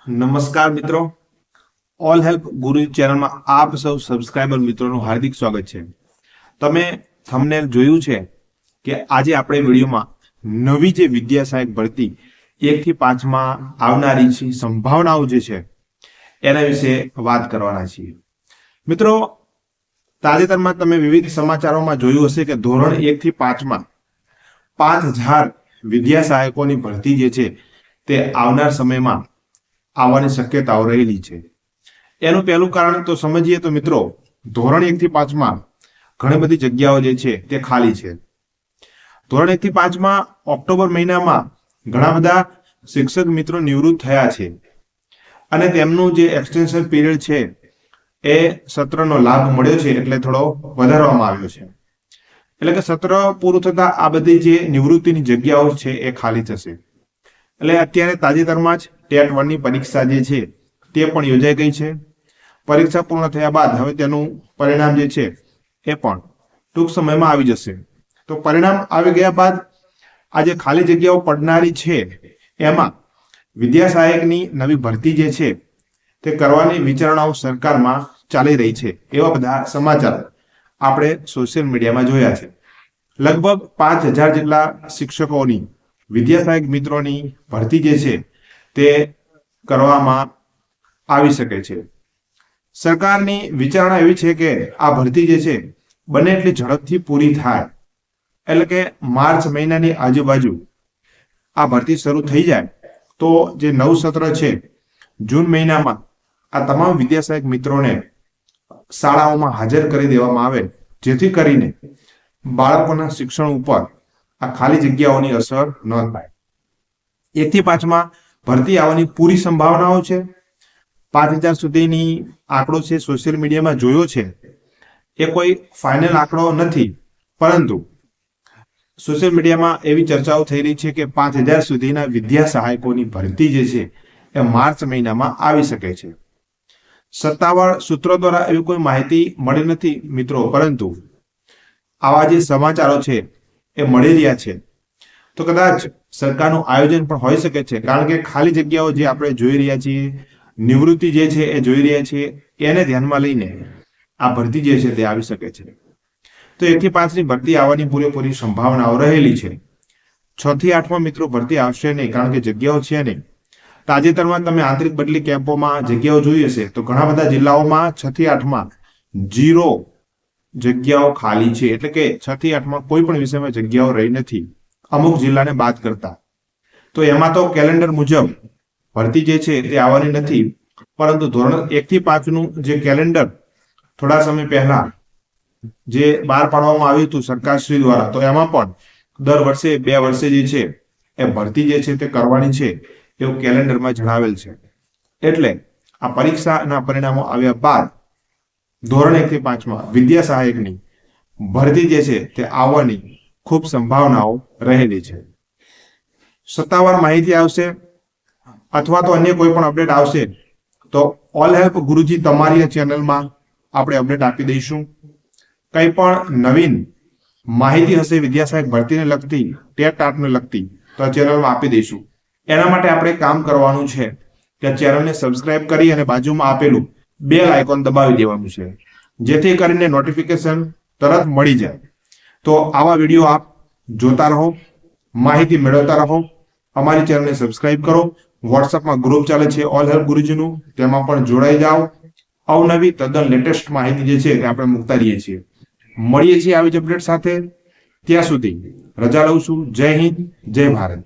નમસ્કાર મિત્રો, all help ગુરુ ચેનલમાં આપ સૌ સબસ્ક્રાઇબર મિત્રોનું હાર્દિક સ્વાગત છે. તમે થંબનેલ જોયું છે કે આજે આપણે વિડીયોમાં નવી જે વિદ્યા સહાયક ભરતી 1 થી 5માં આવનારી છે સંભાવનાઓ જે છે એના વિશે વાત કરવાના છીએ. મિત્રો, તાજેતરમાં તમે વિવિધ સમાચારોમાં જોયું હશે કે ધોરણ 1 થી 5માં 5000 વિદ્યા સહાયકોની ભરતી જે છે તે આવનાર સમયમાં આવવાની શક્યતાઓ રહેલી છે. એનું પહેલું કારણ તો સમજીએ તો મિત્રો, ધોરણ 1 થી 5માં ઘણી બધી જગ્યાઓ જે છે તે ખાલી છે. ધોરણ 1 થી 5માં ઓક્ટોબર મહિનામાં ઘણા બધા શિક્ષક મિત્રો નિવૃત્ત થયા છે અને તેમનું જે એક્સટેન્શન પીરિયડ છે એ સત્રનો લાભ મળ્યો છે એટલે થોડો વધારવામાં આવ્યો છે. એટલે કે સત્ર પૂરું થતા આ બધી જે નિવૃત્તિની જગ્યાઓ છે એ ખાલી થશે. એટલે અત્યારે તાજેતરમાં જ ટેટ 1 ની પરીક્ષા જે છે તે પણ યોજાઈ ગઈ છે. પરીક્ષા પૂર્ણ થયા બાદ હવે તેનું પરિણામ જે છે એ પણ ટૂંક સમયમાં આવી જશે. તો પરિણામ આવી ગયા બાદ આ જે ખાલી જગ્યાઓ પડનારી છે એમાં વિદ્યા સહાયકની નવી ભરતી જે છે તે કરવાની વિચારણાઓ સરકારમાં ચાલી રહી છે. એવા બધા સમાચાર આપણે સોશિયલ મીડિયામાં જોયા છે. લગભગ 5000 જેટલા શિક્ષકોની વિદ્યા સહાયક મિત્રોની ભરતી જે છે તે કરવામાં આવી શકે છે. સરકારની વિચારણા એવી છે કે આ ભરતી જે છે બને એટલી ઝડપથી પૂરી થાય, એટલે કે માર્ચ મહિનાની આજુબાજુ આ ભરતી શરૂ થઈ જાય તો જે નવું સત્ર છે જૂન મહિનામાં આ તમામ વિદ્યા સહાયક મિત્રોને શાળાઓમાં હાજર કરી દેવામાં આવે, જેથી કરીને બાળકોના શિક્ષણ ઉપર આ ખાલી જગ્યાઓની અસર ન થાય. 1 થી 5માં ભરતી આવવાની પૂરી સંભાવનાઓ છે. 5000 સુધીની આંકડો છે, સોશિયલ મીડિયામાં જોયો છે. એ કોઈ ફાઇનલ આંકડો નથી, પરંતુ સોશિયલ મીડિયામાં એવી ચર્ચાઓ થઈ રહી છે કે 5000 સુધીના વિદ્યા સહાયકોની ભરતી જે છે એ માર્ચ મહિનામાં આવી શકે છે. સત્તાવાર સૂત્રો દ્વારા એવી કોઈ માહિતી મળી નથી મિત્રો, પરંતુ આવા જે સમાચારો છે એ મળી રહ્યા છે. તો કદાચ સરકારનું આયોજન પણ હોઈ શકે છે, કારણ કે ખાલી જગ્યાઓ જે આપણે જોઈ રહ્યા છીએ, નિવૃત્તિ જે છે એ જોઈ રહ્યા છીએ, એને ધ્યાનમાં લઈને આ ભરતી જે છે તે આવી શકે છે. તો 1 થી 5ની ભરતી આવવાની પૂરેપૂરી સંભાવનાઓ રહેલી છે. 6 થી 8માં મિત્રો ભરતી આવશે નહીં, કારણ કે જગ્યાઓ છે નહીં. તાજેતરમાં તમે આંતરિક બદલી કેમ્પોમાં જગ્યાઓ જોઈ હશે તો ઘણા બધા જિલ્લાઓમાં 6 થી 8માં 0 જગ્યાઓ ખાલી છે. એટલે કે 6 થી 8માં કોઈ પણ વિષયમાં જગ્યાઓ રહી નથી, અમુક જિલ્લાને બાદ કરતા. તો એમાં તો કેલેન્ડર મુજબ ભરતી જે છે તે આવવાની નથી, પરંતુ ધોરણ 1 થી 5નું જે કેલેન્ડર થોડા સમય પહેલા જે બહાર પાડવામાં આવ્યું હતું સરકારશ્રી દ્વારા, તો એમાં પણ દર વર્ષે 2 વર્ષે જે છે એ ભરતી જે છે તે કરવાની છે એવું કેલેન્ડરમાં જણાવેલ છે. એટલે આ પરીક્ષાના પરિણામો આવ્યા બાદ ધોરણ 1 થી 5માં વિદ્યા સહાયકની ભરતી જે છે તે આવવાની ખૂબ સંભાવનાઓ રહેલી છે. સત્તાવાર માહિતી આવશે અથવા તો અન્ય કોઈ પણ અપડેટ આવશે તો ઓલ હેલ્પ ગુરુજી તમારી ચેનલમાં આપણે અપડેટ આપી દઈશું. કંઈ પણ નવીન માહિતી હશે વિદ્યા સહાયક ભરતીને લગતી, ટેટ ટાટને લગતી, તો આ ચેનલમાં આપી દઈશું. એના માટે આપણે કામ કરવાનું છે કે ચેનલને સબસ્ક્રાઇબ કરી અને બાજુમાં આપેલું બેલ આઇકોન દબાવી દેવાનું છે, જેથી કરીને નોટિફિકેશન તરત મળી જાય. તો આવા વિડીયો આપ જોતા રહો, માહિતી મેળવતા રહો. અમારી ચેનલને સબસ્ક્રાઇબ કરો. વોટ્સઅપમાં ગ્રુપ ચાલે છે ઓલ હેલ્પ ગુરુજીનું, તેમાં પણ જોડાઈ જાઓ. અવનવી તદ્દન લેટેસ્ટ માહિતી જે છે તે આપણે મૂકતા રહીએ છીએ. મળીએ છીએ આવી જ અપડેટ સાથે. ત્યાં સુધી રજા લઉં છું. જય હિન્દ, જય ભારત.